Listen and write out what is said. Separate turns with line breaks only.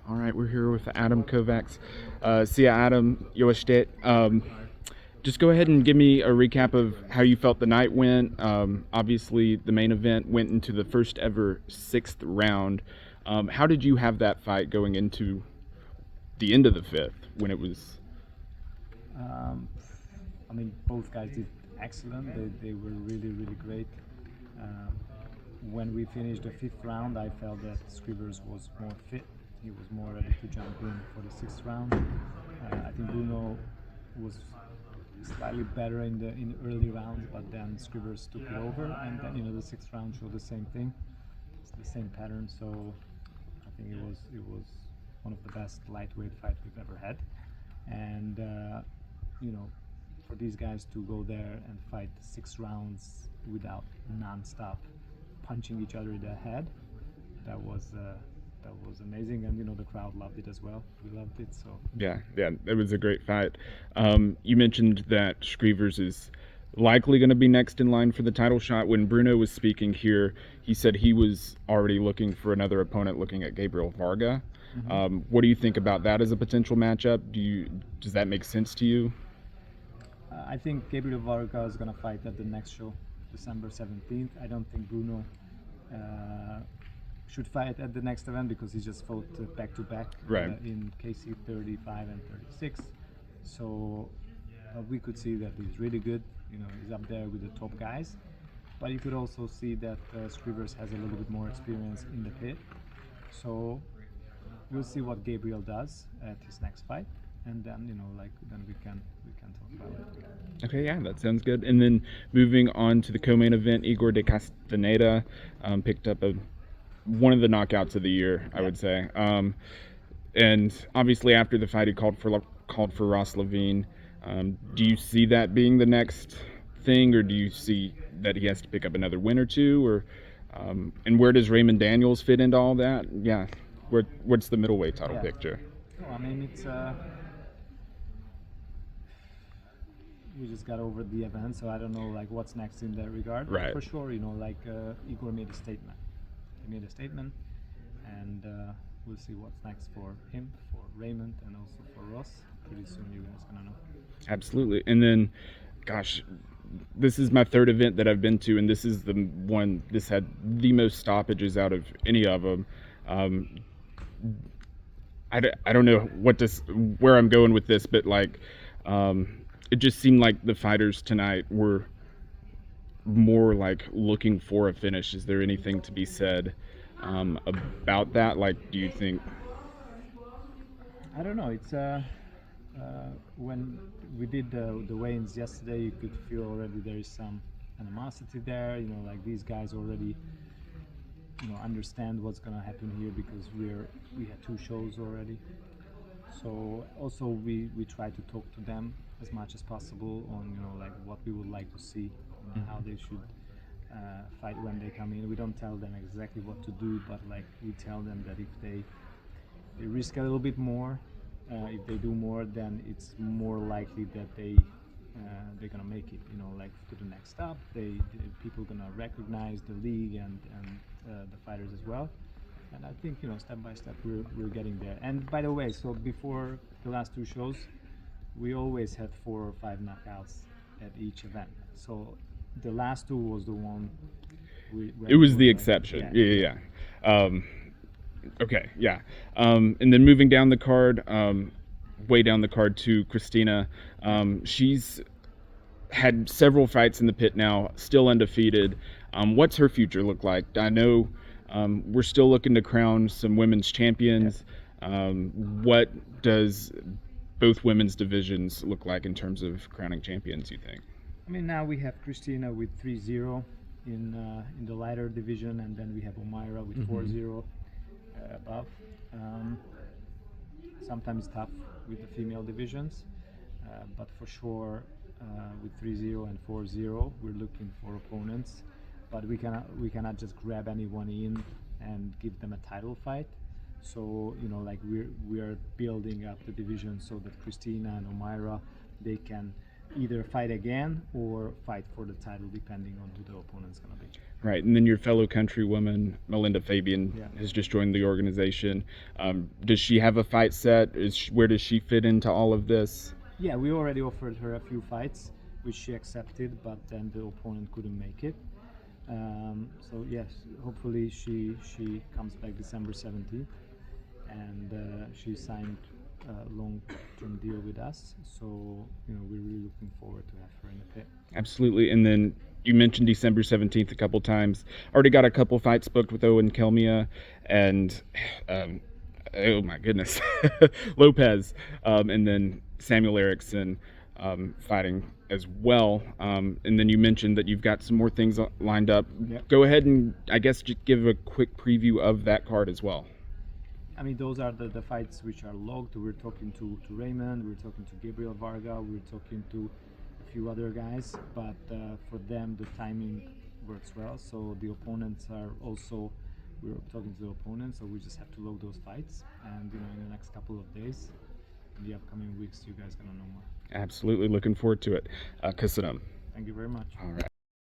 All right, we're here with Adam Kovacs. See Adam, Joestet. Just go ahead and give me a recap of how you felt the night went. Obviously, the main event went into the first ever sixth round. How did you have that fight going into the end of the fifth when it was?
Um, I mean, both guys did excellent. They were really, really great. Um, when we finished the fifth round, I felt that Scrivers was more fit. He was more ready to jump in for the sixth round. I think Bruno was slightly better in the early rounds, but then Scrivers took it over, and then the sixth round showed the same thing. It's the same pattern. So I think it was one of the best lightweight fights we've ever had, and you know, for these guys to go there and fight 6 rounds without non-stop punching each other in the head, that was amazing, and the crowd loved it as well. We loved it. So
Yeah, it was a great fight. You mentioned that Screevers is likely going to be next in line for the title shot. When Bruno was speaking here, he said he was already looking for another opponent, looking at Gabriel Varga. What do you think about that as a potential matchup? Does that make sense to you?
I think Gabriel Varga is gonna fight at the next show, December 17th. I don't think Bruno uh, should fight at the next event because he just fought back to back
Right.
in KC 35 and 36. So we could see that he's really good. He's up there with the top guys. But you could also see that Scrivers has a little bit more experience in the pit. So we'll see what Gabriel does at his next fight, and then then we can talk about it.
Okay, yeah, that sounds good. And then moving on to the co-main event, Igor de Castaneda picked up one of the knockouts of the year, I would say. And obviously, after the fight, he called for Ross Levine. Do you see that being the next thing, or do you see that he has to pick up another win or two, or and where does Raymond Daniels fit into all that? Yeah, what's the middleweight title
Yeah.
picture?
No, I mean it's we just got over the event, so I don't know what's next in that regard. But
Right.
for sure, Igor made a statement. He made a statement, and we'll see what's next for him, for Raymond, and also for Ross. Pretty soon, you guys gonna know.
Absolutely. And then, gosh, this is my third event that I've been to, and this is the one. This had the most stoppages out of any of them. Um, I don't know where I'm going with this, but it just seemed like the fighters tonight were more like looking for a finish. Is there anything to be said about that? Like, do you think?
I don't know. It's when we did the weigh-ins yesterday, you could feel already there is some animosity there. These guys already understand what's gonna happen here because we had 2 shows already. So also we try to talk to them as much as possible on what we would like to see, how they should fight when they come in. We don't tell them exactly what to do, but we tell them that if they risk a little bit more, if they do more, then it's more likely that they're gonna make it. To the next step. People gonna recognize the league and the fighters as well. And I think step by step we're getting there. And by the way, so before the last 2 shows, we always had 4 or 5 knockouts at each event. So the last 2 was the one.
It was the exception. Yeah. Okay, yeah. And then moving down the card, way down the card to Christina. She's had several fights in the pit now, still undefeated. What's her future look like? I know we're still looking to crown some women's champions. What does both women's divisions look like in terms of crowning champions, you think?
I mean, now we have Christina with 3-0 in the lighter division, and then we have Omaira with 4-0 above. Sometimes tough with the female divisions, but for sure with 3-0 and 4-0, we're looking for opponents. But we cannot just grab anyone in and give them a title fight. So we are building up the division so that Christina and Omaira they can either fight again or fight for the title, depending on who the opponent's gonna be.
Right, and then your fellow countrywoman Melinda Fabian has just joined the organization. Does she have a fight set? Where does she fit into all of this?
Yeah, we already offered her a few fights, which she accepted, but then the opponent couldn't make it. So yes, hopefully she comes back December 17th, and she signed a long-term deal with us. So we're really looking forward to have her in the pit.
Absolutely, and then you mentioned December 17th a couple times. Already got a couple fights booked with Owen Kelmia and oh my goodness, Lopez, and then Samuel Erickson fighting as well. And then you mentioned that you've got some more things lined up.
Yep.
Go ahead and I guess just give a quick preview of that card as well.
I mean, those are the fights which are logged. We're talking to Raymond, we're talking to Gabriel Varga, we're talking to a few other guys, but for them the timing works well. So the opponents are also, we're talking to the opponents, so we just have to log those fights, and in the next couple of days, in the upcoming weeks, you guys are gonna know more.
Absolutely, looking forward to it. Köszönöm.
Thank you very much.
All right.